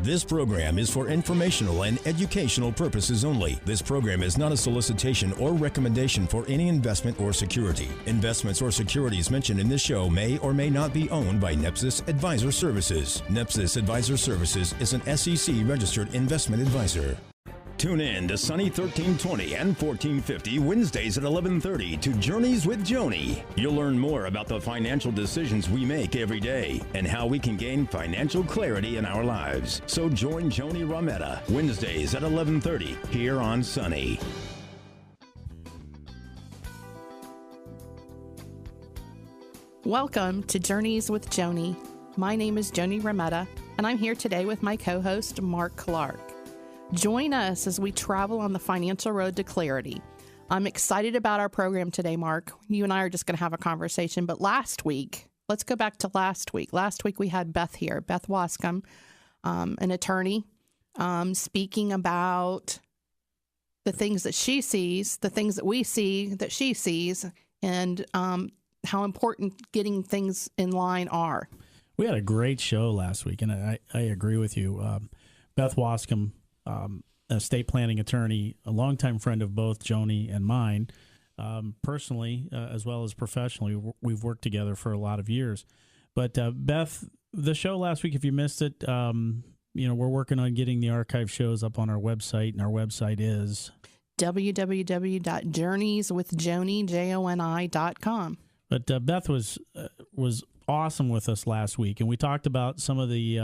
This program is for informational and educational purposes only. This program is not a solicitation or recommendation for any investment or security. Investments or securities mentioned in this show may or may not be owned by Nepsis Advisor Services. Nepsis Advisor Services is an SEC-registered investment advisor. Tune in to Sunny 1320 and 1450 Wednesdays at 11:30 to Journeys with Joni. You'll learn more about the financial decisions we make every day and how we can gain financial clarity in our lives. So join Joni Rametta Wednesdays at 11:30 here on Sunny. Welcome to Journeys with Joni. My name is Joni Rametta, and I'm here today with my co-host, Mark Clark. Join us as we travel on the financial road to clarity. I'm excited about our program today, Mark. You and I are just going to have a conversation. But last week, let's go back to last week. Last week, we had Beth here, Beth Wascom, an attorney, speaking about the things that she sees, the things that we see that she sees, and how important getting things in line are. We had a great show last week, and I agree with you. Beth Wascom, an estate planning attorney, a longtime friend of both Joni and mine, personally as well as professionally. We've worked together for a lot of years. But Beth, the show last week, if you missed it, we're working on getting the archive shows up on our website, and our website is www.journeyswithjoni.com. But Beth was awesome with us last week, and we talked about some of the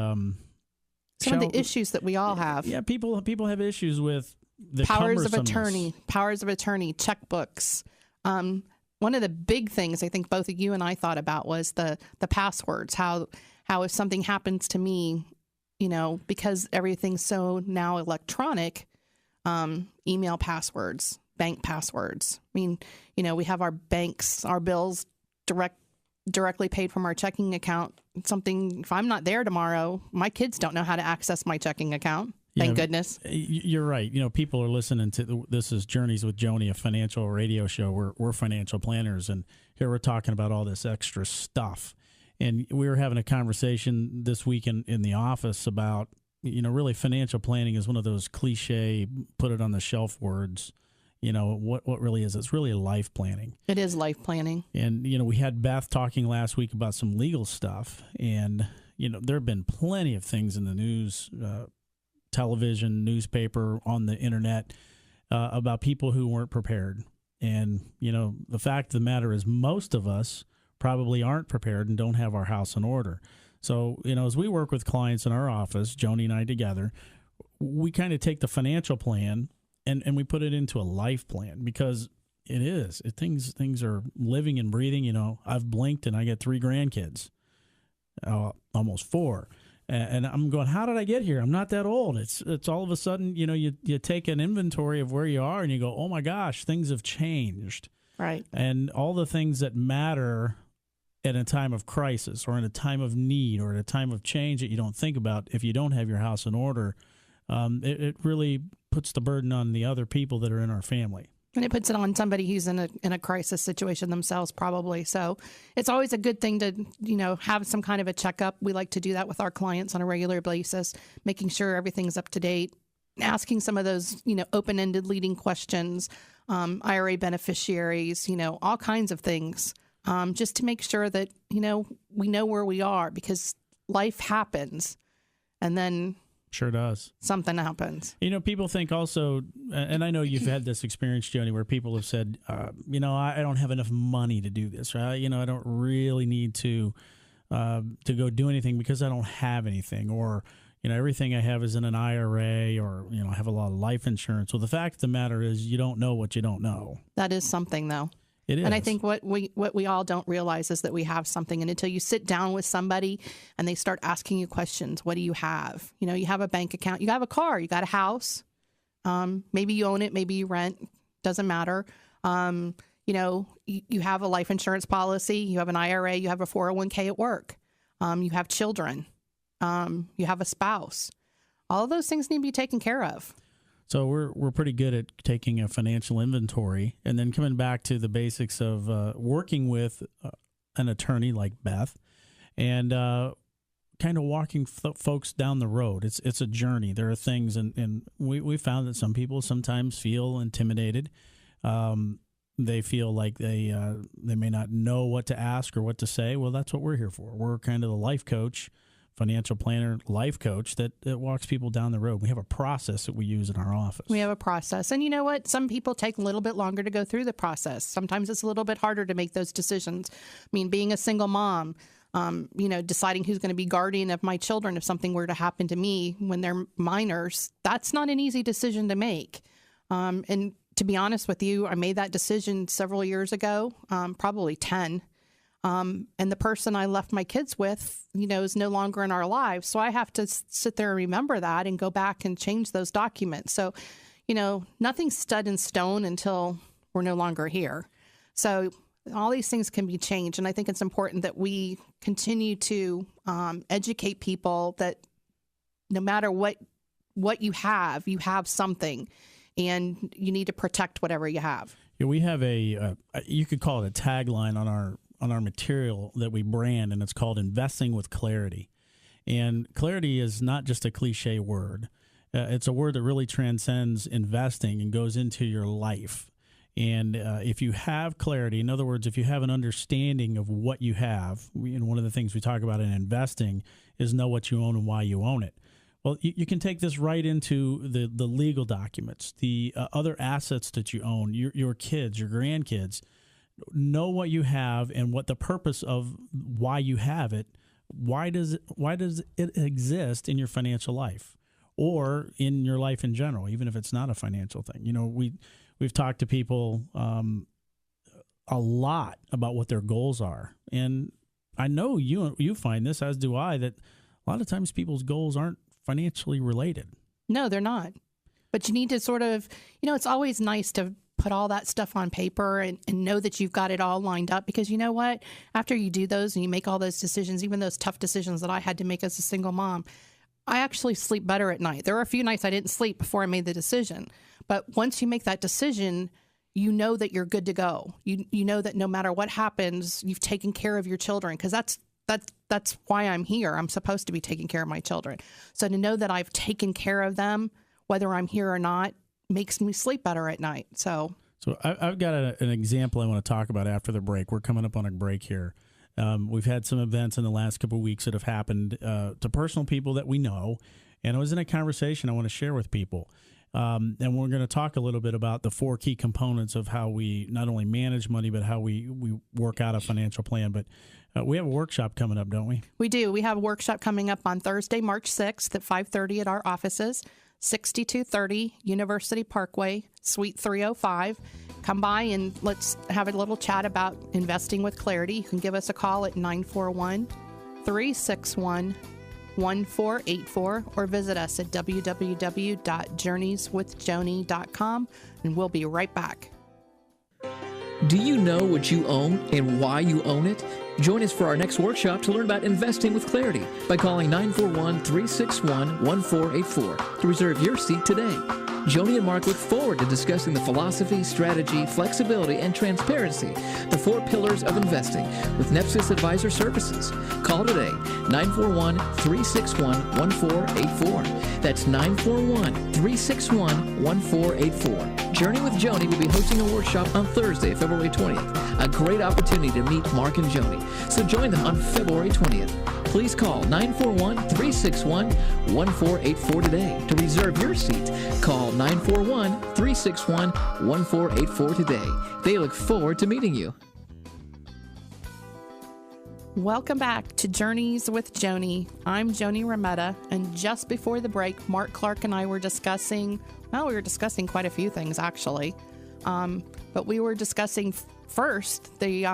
some of the issues that we all have. Yeah, people have issues with the powers of attorney, checkbooks. One of the big things I think both of you and I thought about was the passwords. How if something happens to me, because everything's so now electronic, email passwords, bank passwords. I mean, we have our banks, our bills directly paid from our checking account. Something, if I'm not there tomorrow, my kids don't know how to access my checking account. Thank goodness. You're right. People are listening to this is Journeys with Joni, a financial radio show. We're financial planners, and here we're talking about all this extra stuff. And we were having a conversation this week in the office about, really financial planning is one of those cliche, put it on the shelf words. What really is. It's really life planning. It is life planning. And, we had Beth talking last week about some legal stuff. And, there have been plenty of things in the news, television, newspaper, on the internet about people who weren't prepared. And, the fact of the matter is most of us probably aren't prepared and don't have our house in order. So, as we work with clients in our office, Joni and I together, we kind of take the financial plan and we put it into a life plan, because things are living and breathing. I've blinked and I got 3 grandkids, almost 4. And I'm going, how did I get here? I'm not that old. It's all of a sudden, you take an inventory of where you are and you go, oh my gosh, things have changed. Right. And all the things that matter in a time of crisis or in a time of need or at a time of change that you don't think about, if you don't have your house in order, it really puts the burden on the other people that are in our family. And it puts it on somebody who's in a crisis situation themselves, probably. So it's always a good thing to, have some kind of a checkup. We like to do that with our clients on a regular basis, making sure everything's up to date, asking some of those, open-ended leading questions, IRA beneficiaries, all kinds of things, just to make sure that, we know where we are, because life happens. And then sure does. Something happens. People think also, and I know you've had this experience, Joni, where people have said, I don't have enough money to do this. Right? I don't really need to go do anything because I don't have anything. Or, everything I have is in an IRA, or, I have a lot of life insurance. Well, the fact of the matter is you don't know what you don't know. That is something, though. It is. And I think what we all don't realize is that we have something. And until you sit down with somebody and they start asking you questions, what do you have? You have a bank account, you have a car, you got a house. Maybe you own it, maybe you rent, doesn't matter. You have a life insurance policy, you have an IRA, you have a 401k at work. You have children, you have a spouse. All of those things need to be taken care of. So we're pretty good at taking a financial inventory and then coming back to the basics of working with an attorney like Beth and kind of walking folks down the road. It's a journey. There are things, and we found that some people sometimes feel intimidated. They feel like they may not know what to ask or what to say. Well, that's what we're here for. We're kind of the life coach, financial planner, life coach that walks people down the road. We have a process that we use in our office. We have a process. And you know what? Some people take a little bit longer to go through the process. Sometimes it's a little bit harder to make those decisions. I mean, being a single mom, deciding who's going to be guardian of my children if something were to happen to me when they're minors, that's not an easy decision to make. And to be honest with you, I made that decision several years ago, probably 10. And the person I left my kids with, is no longer in our lives. So I have to sit there and remember that and go back and change those documents. So, nothing's set in stone until we're no longer here. So all these things can be changed. And I think it's important that we continue to educate people that no matter what you have something. And you need to protect whatever you have. Yeah, we have you could call it a tagline on our material that we brand, and it's called Investing with Clarity. And clarity is not just a cliche word. It's a word that really transcends investing and goes into your life. And if you have clarity, in other words, if you have an understanding of what you have, and one of the things we talk about in investing is know what you own and why you own it. Well, you can take this right into the legal documents, the other assets that you own, your kids, your grandkids. Know what you have and what the purpose of why you have it. Why does it exist in your financial life or in your life in general, even if it's not a financial thing? We've talked to people a lot about what their goals are, and I know you find this, as do I, that a lot of times people's goals aren't financially related. No, they're not. But you need to sort of, it's always nice to put all that stuff on paper and know that you've got it all lined up, because you know what? After you do those and you make all those decisions, even those tough decisions that I had to make as a single mom, I actually sleep better at night. There were a few nights I didn't sleep before I made the decision. But once you make that decision, you know that you're good to go. You know that no matter what happens, you've taken care of your children, because that's why I'm here. I'm supposed to be taking care of my children. So to know that I've taken care of them, whether I'm here or not, makes me sleep better at night. So I've got an example I want to talk about after the break. We're coming up on a break here. We've had some events in the last couple of weeks that have happened to personal people that we know, and it was in a conversation I want to share with people. And we're going to talk a little bit about the 4 key components of how we not only manage money, but how we work out a financial plan. But we have a workshop coming up, don't we? We do. We have a workshop coming up on Thursday, March 6th at 5:30 at our offices, 6230 University Parkway, Suite 305. Come by and let's have a little chat about investing with clarity. You can give us a call at 941-361-1484 or visit us at www.journeyswithjoni.com, and we'll be right back. Do you know what you own and why you own it? Join us for our next workshop to learn about investing with clarity by calling 941-361-1484 to reserve your seat today. Joni and Mark look forward to discussing the philosophy, strategy, flexibility, and transparency, the 4 pillars of investing with Nepsis Advisor Services. Call today, 941-361-1484. That's 941-361-1484. Journey with Joni will be hosting a workshop on Thursday, February 20th. A great opportunity to meet Mark and Joni. So join them on February 20th. Please call 941-361-1484 today to reserve your seat. Call 941-361-1484 today. They look forward to meeting you. Welcome back to Journeys with Joni. I'm Joni Rametta, and just before the break, Mark Clark and I were discussing, we were discussing quite a few things actually, but we were discussing first the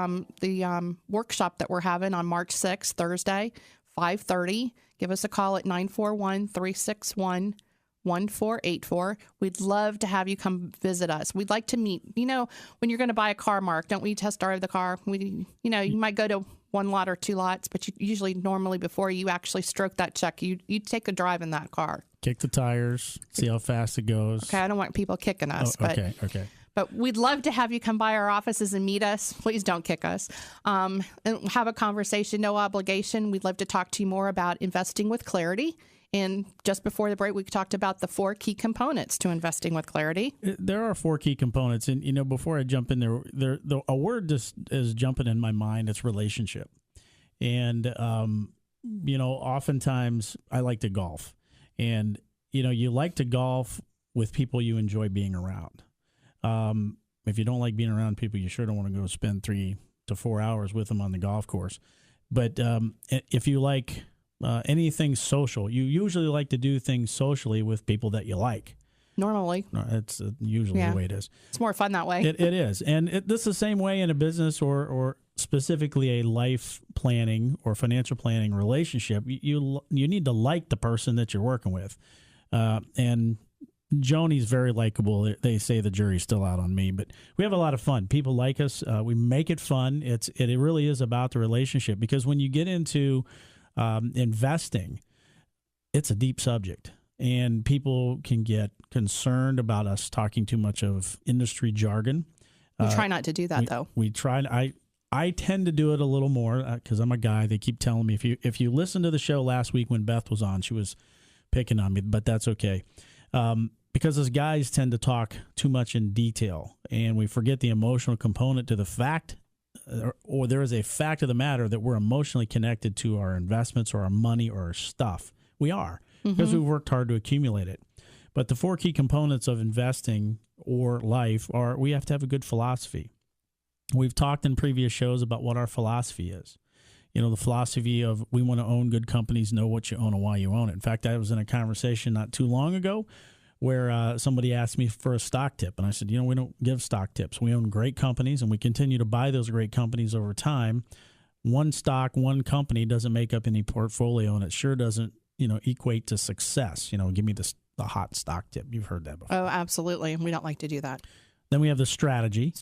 workshop that we're having on March 6th, Thursday, 5:30. Give us a call at 941-361-1484. We'd love to have you come visit us. We'd like to meet. When you're going to buy a car, Mark, don't we test drive the car? You might go to 1 lot or 2 lots, but you usually normally before you actually stroke that check, you take a drive in that car. Kick the tires, see how fast it goes. Okay, I don't want people kicking us, okay. But we'd love to have you come by our offices and meet us. Please don't kick us. And have a conversation, no obligation. We'd love to talk to you more about investing with clarity. And just before the break, we talked about the 4 key components to investing with clarity. There are 4 key components. And, before I jump in a word just is jumping in my mind. It's relationship. And, oftentimes I like to golf. And, you like to golf with people you enjoy being around. If you don't like being around people, you sure don't want to go spend 3 to 4 hours with them on the golf course. But if you like anything social, you usually like to do things socially with people that you like. Normally. It's usually the way it is. It's more fun that way. It is. And this is the same way in a business or specifically a life planning or financial planning relationship. You need to like the person that you're working with. And Joni's very likable. They say the jury's still out on me, but we have a lot of fun. People like us. We make it fun. It really is about the relationship, because when you get into investing, it's a deep subject, and people can get concerned about us talking too much of industry jargon. We try not to do that, though. We try. I tend to do it a little more because I'm a guy. They keep telling me, if you listen to the show last week when Beth was on, she was picking on me, but that's okay. Because as guys tend to talk too much in detail, and we forget the emotional component to the fact, or there is a fact of the matter that we're emotionally connected to our investments or our money or our stuff. We are, because we've worked hard to accumulate it. But the 4 key components of investing or life are, we have to have a good philosophy. We've talked in previous shows about what our philosophy is. The philosophy of, we want to own good companies, know what you own and why you own it. In fact, I was in a conversation not too long ago where somebody asked me for a stock tip. And I said, we don't give stock tips. We own great companies, and we continue to buy those great companies over time. One stock, one company doesn't make up any portfolio, and it sure doesn't, equate to success. Give me the hot stock tip. You've heard that before. Oh, absolutely. We don't like to do that. Then we have the strategy.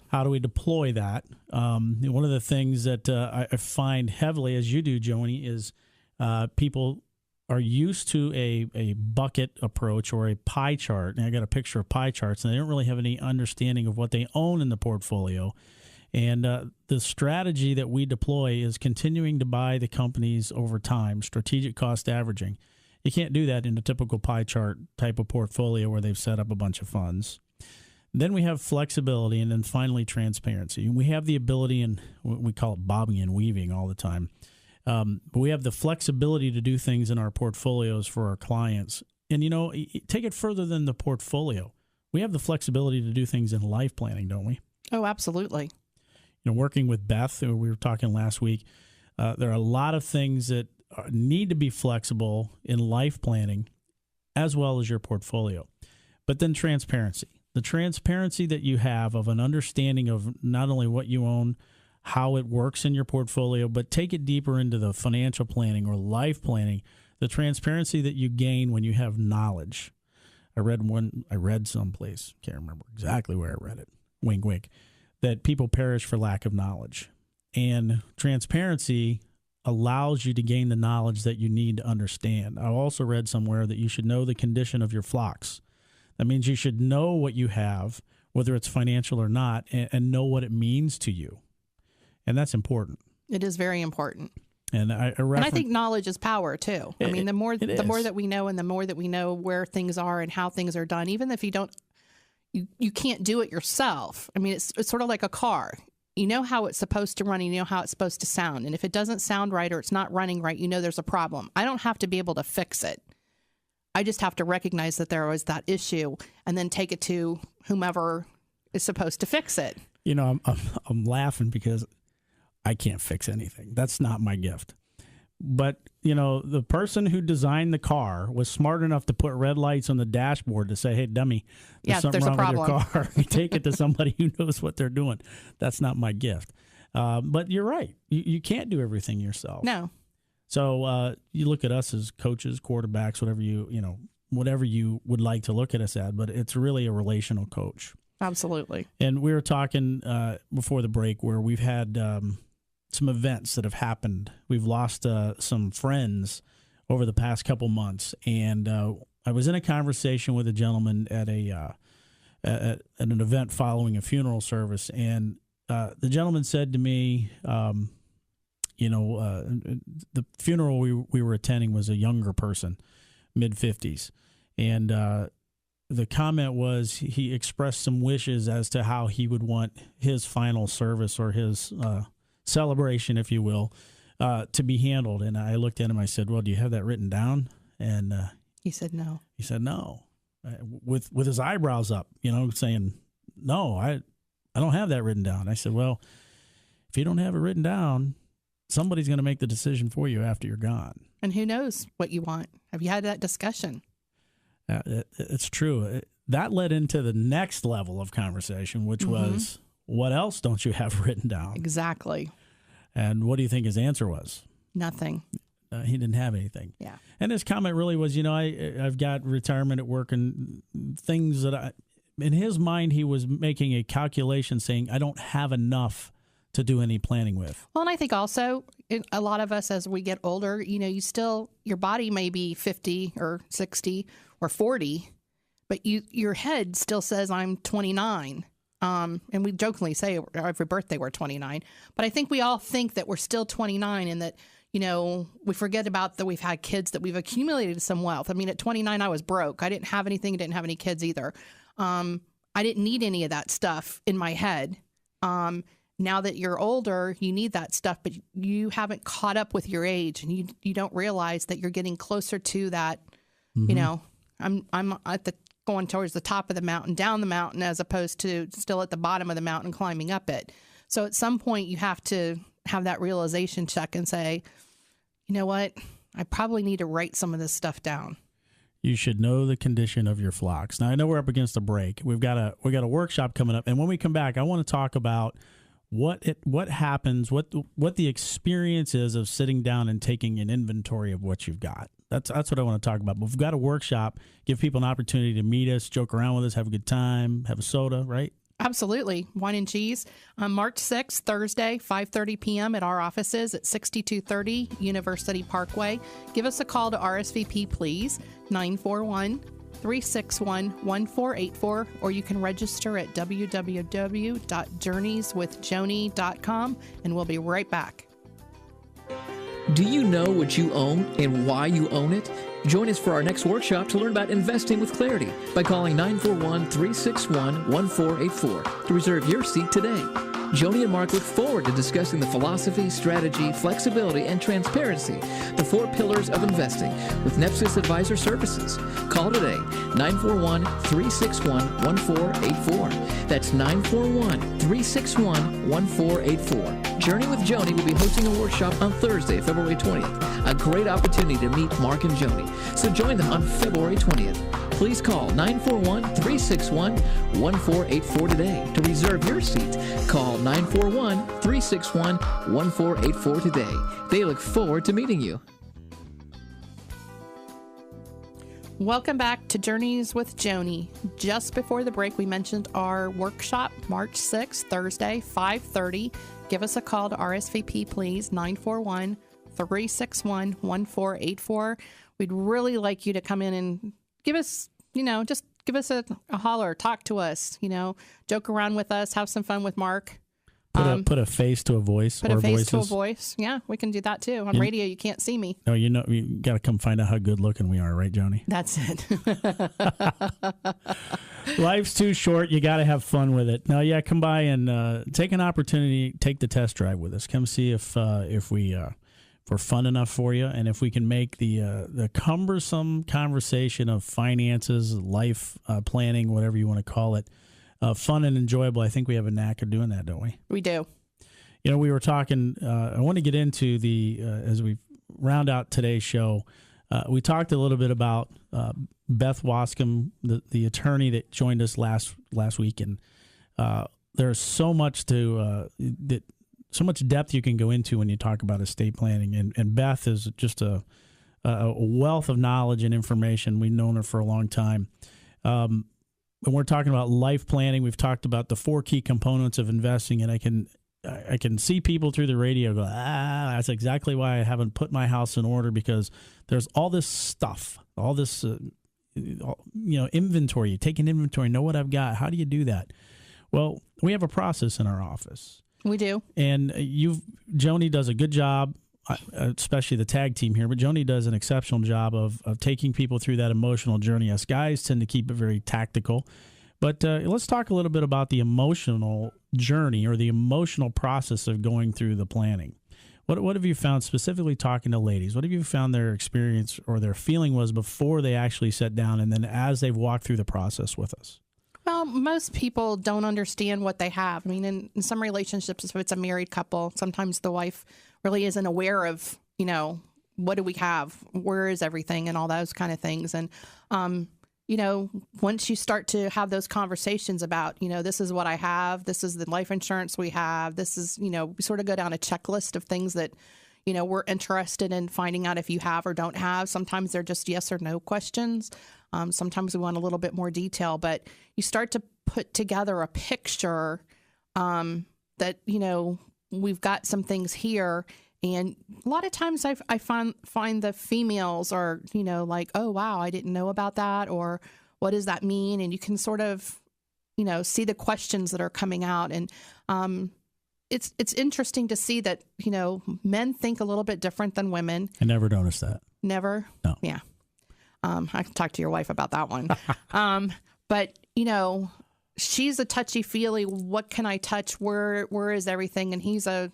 How do we deploy that? One of the things that I find heavily, as you do, Joni, is people are used to a bucket approach or a pie chart. And I got a picture of pie charts, and they don't really have any understanding of what they own in the portfolio. And the strategy that we deploy is continuing to buy the companies over time, strategic cost averaging. You can't do that in a typical pie chart type of portfolio where they've set up a bunch of funds. Then we have flexibility, and then finally transparency. We have the ability, and we call it bobbing and weaving all the time. But we have the flexibility to do things in our portfolios for our clients. And, take it further than the portfolio. We have the flexibility to do things in life planning, don't we? Oh, absolutely. Working with Beth, who we were talking last week, there are a lot of things that need to be flexible in life planning as well as your portfolio. But then transparency. The transparency that you have of an understanding of not only what you own, how it works in your portfolio, but take it deeper into the financial planning or life planning, the transparency that you gain when you have knowledge. I read someplace, can't remember exactly where I read it, wink, wink, that people perish for lack of knowledge. And transparency allows you to gain the knowledge that you need to understand. I also read somewhere that you should know the condition of your flocks. That means you should know what you have, whether it's financial or not, and know what it means to you. And that's important. It is very important. And I think knowledge is power too. I mean, the more that we know, and the more that we know where things are and how things are done, even if you can't do it yourself. I mean, it's sort of like a car. You know how it's supposed to run, and you know how it's supposed to sound. And if it doesn't sound right or it's not running right, there's a problem. I don't have to be able to fix it. I just have to recognize that there was that issue and then take it to whomever is supposed to fix it. I'm laughing because I can't fix anything. That's not my gift. But, the person who designed the car was smart enough to put red lights on the dashboard to say, hey, dummy, there's something wrong with your car. You take it to somebody who knows what they're doing. That's not my gift. But you're right. You can't do everything yourself. No. So you look at us as coaches, quarterbacks, whatever you would like to look at us at, but it's really a relational coach. Absolutely. And we were talking before the break where we've had some events that have happened. We've lost some friends over the past couple months, and I was in a conversation with a gentleman at a at an event following a funeral service, and the gentleman said to me, the funeral we were attending was a younger person, mid-50s, and the comment was he expressed some wishes as to how he would want his final service or his celebration, if you will, to be handled. And I looked at him, I said, well, do you have that written down? And he said no. He said no, with his eyebrows up, saying, no, I don't have that written down. I said, well, if you don't have it written down, somebody's going to make the decision for you after you're gone. And who knows what you want? Have you had that discussion? It's true. That led into the next level of conversation, which was, what else don't you have written down? Exactly. And what do you think his answer was? Nothing. He didn't have anything. Yeah. And his comment really was, I've got retirement at work and things that in his mind, he was making a calculation saying, I don't have enough to do any planning with. Well, and I think also a lot of us, as we get older, your body may be 50 or 60 or 40, but your head still says I'm 29. And we jokingly say every birthday we're 29, but I think we all think that we're still 29 and that, we forget about that we've had kids, that we've accumulated some wealth. I mean, at 29, I was broke. I didn't have anything. Didn't have any kids either. I didn't need any of that stuff in my head. Now that you're older, you need that stuff, but you haven't caught up with your age, and you don't realize that you're getting closer to that. I'm going towards the top of the mountain, down the mountain, as opposed to still at the bottom of the mountain climbing up it. So at some point, you have to have that realization check and say, you know what? I probably need to write some of this stuff down. You should know the condition of your flocks. Now, I know we're up against a break. We've got a workshop coming up, and when we come back, I want to talk about what happens, what the experience is of sitting down and taking an inventory of what you've got. That's what I want to talk about. But we've got a workshop, give people an opportunity to meet us, joke around with us, have a good time, have a soda, right? Absolutely. Wine and cheese. On March 6th, Thursday, 5:30 p.m. at our offices at 6230 University Parkway. Give us a call to RSVP, please, 941-361-1484, or you can register at www.journeyswithjoni.com, and we'll be right back. Do you know what you own and why you own it? Join us for our next workshop to learn about investing with clarity by calling 941-361-1484 to reserve your seat today. Joni and Mark look forward to discussing the philosophy, strategy, flexibility, and transparency, the 4 pillars of investing, with Nepsis Advisor Services. Call today, 941-361-1484. That's 941-361-1484. Journey with Joni will be hosting a workshop on Thursday, February 20th. A great opportunity to meet Mark and Joni. So join them on February 20th. Please call 941-361-1484 today to reserve your seat. Call 941-361-1484 today. They look forward to meeting you. Welcome back to Journeys with Joni. Just before the break, we mentioned our workshop, March 6th, Thursday, 5:30. Give us a call to RSVP, please, 941-361-1484. We'd really like you to come in and give us, just give us a holler, talk to us, joke around with us, have some fun with Mark. Put a face to a voice. Put a face to a voice. Yeah, we can do that too. On radio, you can't see me. No, you got to come find out how good looking we are, right, Joni? That's it. Life's too short. You got to have fun with it. Now, come by and take an opportunity, take the test drive with us. Come see if we're fun enough for you, and if we can make the cumbersome conversation of finances, life planning, whatever you want to call it, fun and enjoyable. I think we have a knack of doing that, don't we? We do. We were talking, I want to get into as we round out today's show, we talked a little bit about Beth Wascom, the attorney that joined us last week, and there's so much so much depth you can go into when you talk about estate planning, and Beth is just a wealth of knowledge and information. We've known her for a long time. When we're talking about life planning, we've talked about the 4 key components of investing, and I can see people through the radio go, that's exactly why I haven't put my house in order, because there's all this stuff, all this inventory. You take an inventory, know what I've got. How do you do that? Well, we have a process in our office. We do. And Joni does a good job, especially the tag team here, but Joni does an exceptional job of taking people through that emotional journey. Us guys tend to keep it very tactical. But let's talk a little bit about the emotional journey or the emotional process of going through the planning. What have you found, specifically talking to ladies? What have you found their experience or their feeling was before they actually sat down and then as they've walked through the process with us? Well, most people don't understand what they have. I mean, in some relationships, if it's a married couple, sometimes the wife really isn't aware of, what do we have? Where is everything? And all those kind of things. And, once you start to have those conversations about, this is what I have, this is the life insurance we have, this is, we sort of go down a checklist of things that, we're interested in finding out if you have or don't have. Sometimes they're just yes or no questions. Sometimes we want a little bit more detail, but you start to put together a picture that, we've got some things here. And a lot of times I find the females are, like, oh, wow, I didn't know about that. Or what does that mean? And you can sort of, see the questions that are coming out. And it's interesting to see that, men think a little bit different than women. I never noticed that. Never? No. Yeah. I can talk to your wife about that one. But, she's a touchy-feely, what can I touch? Where is everything? And he's a,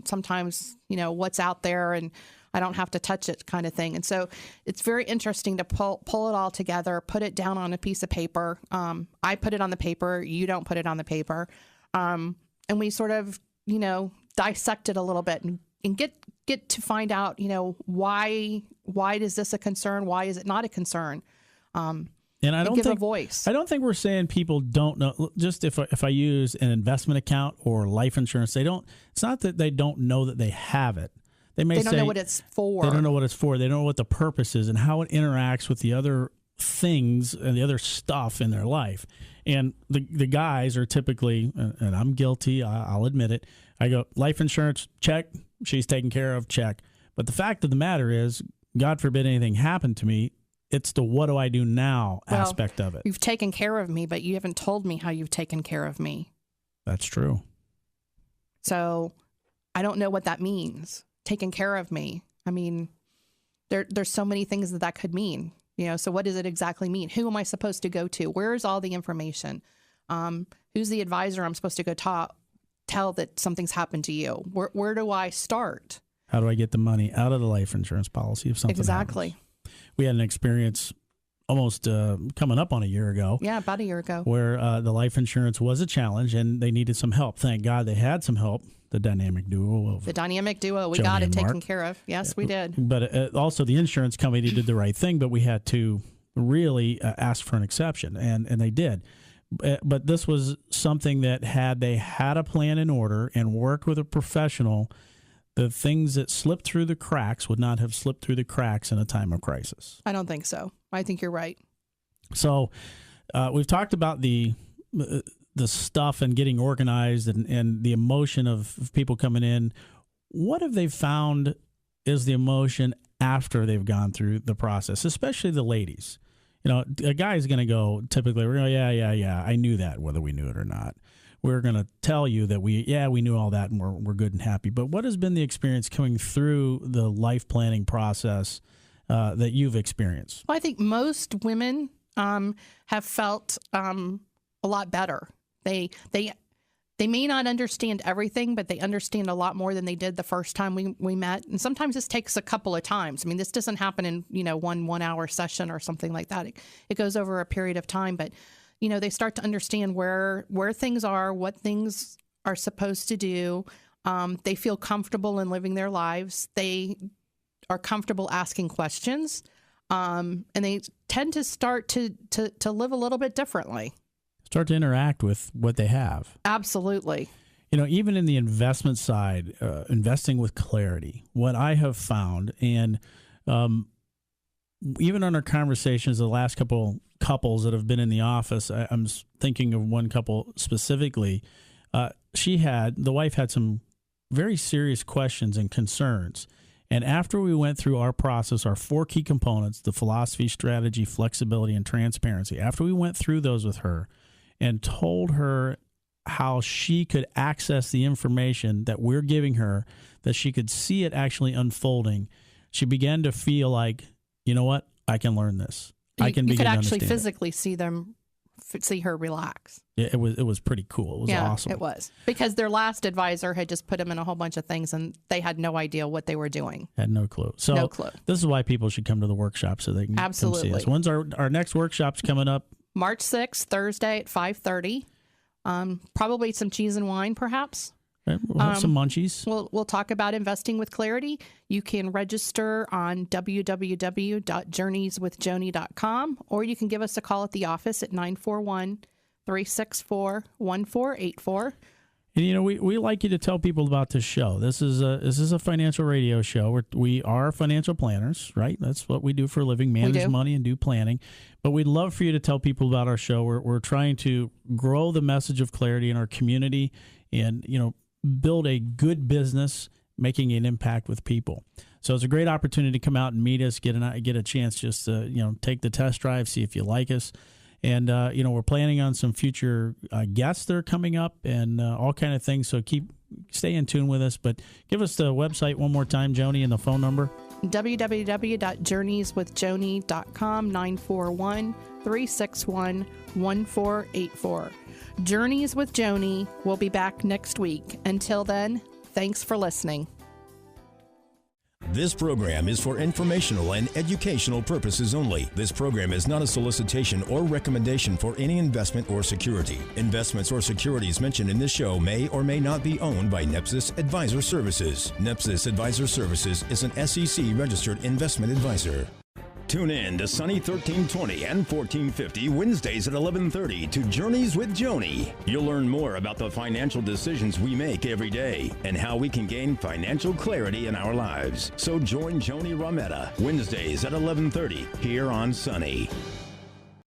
sometimes, what's out there and I don't have to touch it kind of thing. And so it's very interesting to pull it all together, put it down on a piece of paper. I put it on the paper. You don't put it on the paper. And we sort of, dissect it a little bit and get to find out, why is this a concern? Why is it not a concern? And I don't give think a voice. I don't think we're saying people don't know. Just if I use an investment account or life insurance, it's not that they don't know that they have it. They don't know what it's for. They don't know what it's for. They don't know what the purpose is and how it interacts with the other things and the other stuff in their life. And the guys are typically, and I'm guilty, I'll admit it, I go, life insurance, check. She's taken care of, check. But the fact of the matter is, God forbid anything happened to me, it's the what do I do now aspect of it. You've taken care of me, but you haven't told me how you've taken care of me. That's true. So I don't know what that means, taking care of me. I mean, there's so many things that could mean. So what does it exactly mean? Who am I supposed to go to? Where's all the information? Who's the advisor I'm supposed to go tell that something's happened to you? Where do I start? How do I get the money out of the life insurance policy if something happens? We had an experience almost coming up on a year ago. Yeah, about a year ago. Where the life insurance was a challenge and they needed some help. Thank God they had some help. The dynamic duo. We Joni got it taken Mark. care of. Yes, we did. But also the insurance company did the right thing, but we had to really ask for an exception, and they did. But this was something that had they had a plan in order and worked with a professional, the things that slipped through the cracks would not have slipped through the cracks in a time of crisis. I don't think so. I think you're right. So we've talked about the stuff and getting organized and the emotion of people coming in. What have they found is the emotion after they've gone through the process, especially the ladies? A guy's going to go, typically, we're going to go, yeah, I knew that, whether we knew it or not. We're going to tell you that we knew all that and we're good and happy. But what has been the experience coming through the life planning process that you've experienced? Well, I think most women have felt a lot better. They may not understand everything, but they understand a lot more than they did the first time we met. And sometimes this takes a couple of times. I mean, this doesn't happen in, 1 hour session or something like that. It goes over a period of time, but they start to understand where things are, what things are supposed to do. They feel comfortable in living their lives. They are comfortable asking questions. And they tend to start to live a little bit differently. Start to interact with what they have. Absolutely. Even in the investment side, investing with clarity, what I have found, and even on our conversations, the last couple couples that have been in the office, I'm thinking of one couple specifically. The wife had some very serious questions and concerns. And after we went through our process, our 4 key components, the philosophy, strategy, flexibility, and transparency, after we went through those with her and told her how she could access the information that we're giving her, that she could see it actually unfolding, she began to feel like, you know what, I can learn this. I can begin to understand. You could actually physically see her relax. Yeah, it was pretty cool. It was awesome. It was, because their last advisor had just put them in a whole bunch of things, and they had no idea what they were doing. Had no clue. So no clue. This is why people should come to the workshop, so they can come see us. When's our next workshop's coming up? March 6th, Thursday at 5:30. Probably some cheese and wine, perhaps. We'll have some munchies. We'll talk about investing with clarity. You can register on www.journeyswithjoni.com, or you can give us a call at the office at 941-364-1484. And we like you to tell people about this show. This is a financial radio show. We are financial planners, right? That's what we do for a living: manage money and do planning. But we'd love for you to tell people about our show. We're trying to grow the message of clarity in our community, and build a good business, making an impact with people. So it's a great opportunity to come out and meet us, get a chance just to take the test drive, see if you like us. And, we're planning on some future guests that are coming up and all kind of things. So stay in tune with us. But give us the website one more time, Joni, and the phone number. www.journeyswithjoni.com, 941-361-1484. Journeys with Joni will be back next week. Until then, thanks for listening. This program is for informational and educational purposes only. This program is not a solicitation or recommendation for any investment or security. Investments or securities mentioned in this show may or may not be owned by Nepsis Advisor Services. Nepsis Advisor Services is an SEC-registered investment advisor. Tune in to Sunny 1320 and 1450 Wednesdays at 11:30 to Journeys with Joni. You'll learn more about the financial decisions we make every day and how we can gain financial clarity in our lives. So join Joni Rametta Wednesdays at 11:30 here on Sunny.